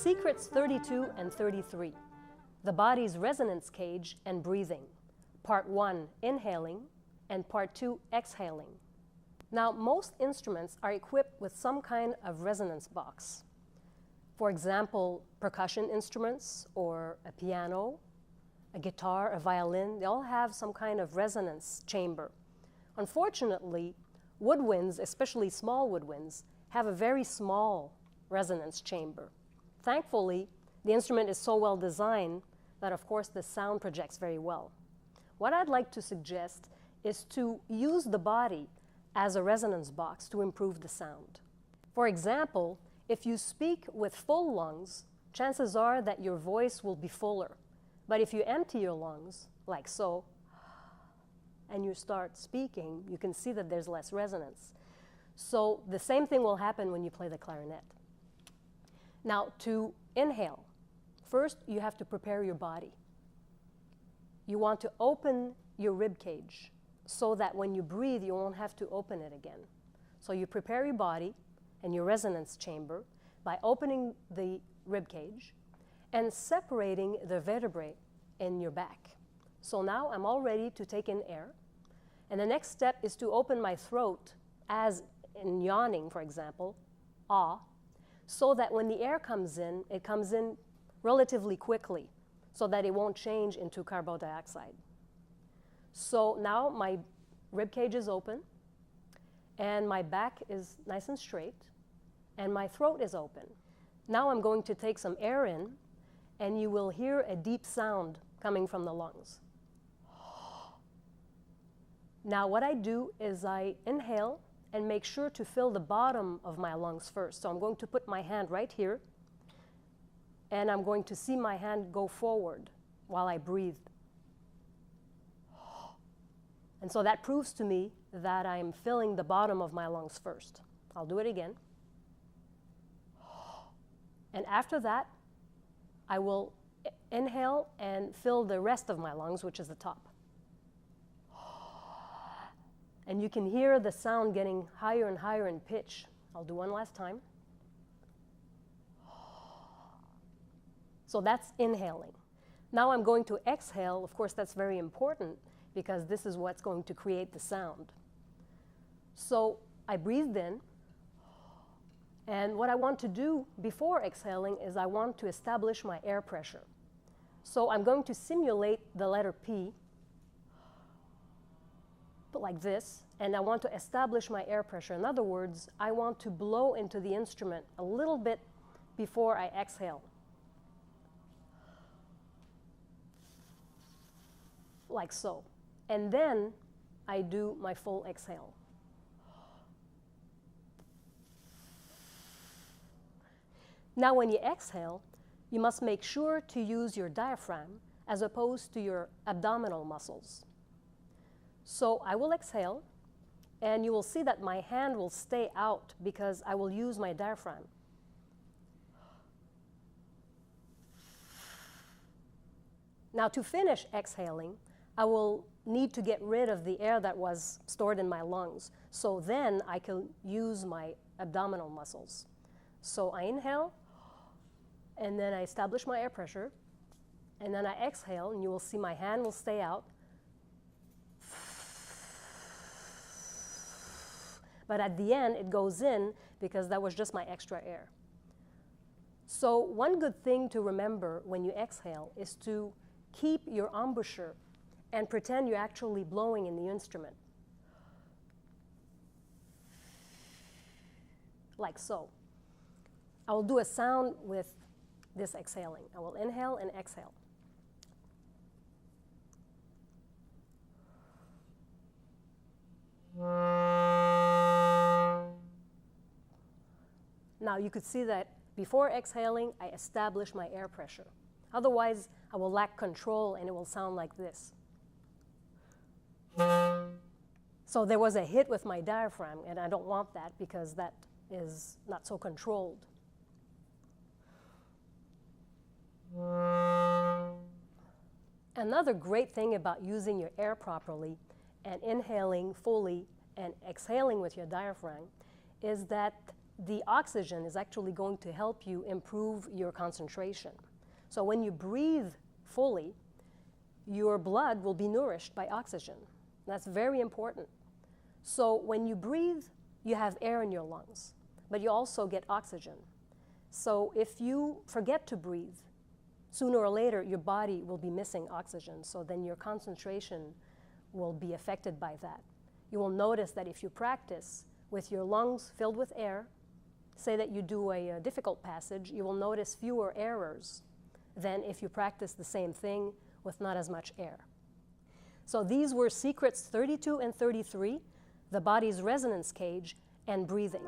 Secrets 32 and 33, the body's resonance cage and breathing. Part 1, inhaling, and Part 2, exhaling. Now, most instruments are equipped with some kind of resonance box. For example, percussion instruments or a piano, a guitar, a violin, they all have some kind of resonance chamber. Unfortunately, woodwinds, especially small woodwinds, have a very small resonance chamber. Thankfully, the instrument is so well designed that, of course, the sound projects very well. What I'd like to suggest is to use the body as a resonance box to improve the sound. For example, if you speak with full lungs, chances are that your voice will be fuller. But if you empty your lungs, like so, and you start speaking, you can see that there's less resonance. So the same thing will happen when you play the clarinet. Now, to inhale, first you have to prepare your body. You want to open your rib cage so that when you breathe, you won't have to open it again. So you prepare your body and your resonance chamber by opening the rib cage and separating the vertebrae in your back. So now I'm all ready to take in air. And the next step is to open my throat, as in yawning, for example, ah, so that when the air comes in, it comes in relatively quickly so that it won't change into carbon dioxide. So now my rib cage is open, and my back is nice and straight, and my throat is open. Now I'm going to take some air in, and you will hear a deep sound coming from the lungs. Now what I do is I inhale and make sure to fill the bottom of my lungs first. So I'm going to put my hand right here, and I'm going to see my hand go forward while I breathe. And so that proves to me that I'm filling the bottom of my lungs first. I'll do it again. And after that, I will inhale and fill the rest of my lungs, which is the top. And you can hear the sound getting higher and higher in pitch. I'll do one last time. So that's inhaling. Now I'm going to exhale. Of course, that's very important because this is what's going to create the sound. So I breathed in, and what I want to do before exhaling is I want to establish my air pressure. So I'm going to simulate the letter P, like this, and I want to establish my air pressure. In other words, I want to blow into the instrument a little bit before I exhale. Like so. And then I do my full exhale. Now when you exhale, you must make sure to use your diaphragm as opposed to your abdominal muscles. So I will exhale, and you will see that my hand will stay out because I will use my diaphragm. Now to finish exhaling, I will need to get rid of the air that was stored in my lungs. So then I can use my abdominal muscles. So I inhale, and then I establish my air pressure, and then I exhale, and you will see my hand will stay out. But at the end, it goes in because that was just my extra air. So one good thing to remember when you exhale is to keep your embouchure and pretend you're actually blowing in the instrument. Like so. I will do a sound with this exhaling. I will inhale and exhale. Now you could see that before exhaling, I establish my air pressure. Otherwise, I will lack control and it will sound like this. So there was a hit with my diaphragm, and I don't want that because that is not so controlled. Another great thing about using your air properly and inhaling fully and exhaling with your diaphragm is that the oxygen is actually going to help you improve your concentration. So when you breathe fully, your blood will be nourished by oxygen. That's very important. So when you breathe, you have air in your lungs, but you also get oxygen. So if you forget to breathe, sooner or later your body will be missing oxygen, so then your concentration will be affected by that. You will notice that if you practice with your lungs filled with air, say that you do a difficult passage, you will notice fewer errors than if you practice the same thing with not as much air. So these were secrets 32 and 33, the body's resonance cage and breathing.